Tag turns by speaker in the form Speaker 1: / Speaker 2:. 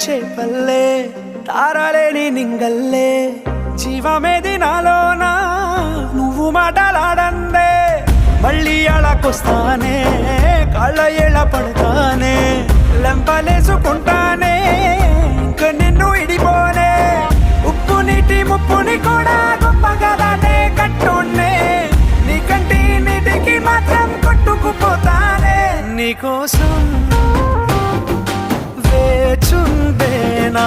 Speaker 1: చేపల్లే తారలేని నింగల్లే జీవమేది నాలోనా నువ్వు మాటలాడందే మళ్ళీ అలాకొస్తానే కాళ్ళ ఎలా పడతానే లెంపలేసుకుంటానే ఇంక నిన్ను ఇడిపోనే ఉప్పు నీటి ముప్పుని కూడా గొప్పగా దాటే కట్టున్నే నీ కంటి నీటికి మాత్రం కొట్టుకుపోతానే నీకోసం వేచుందే నా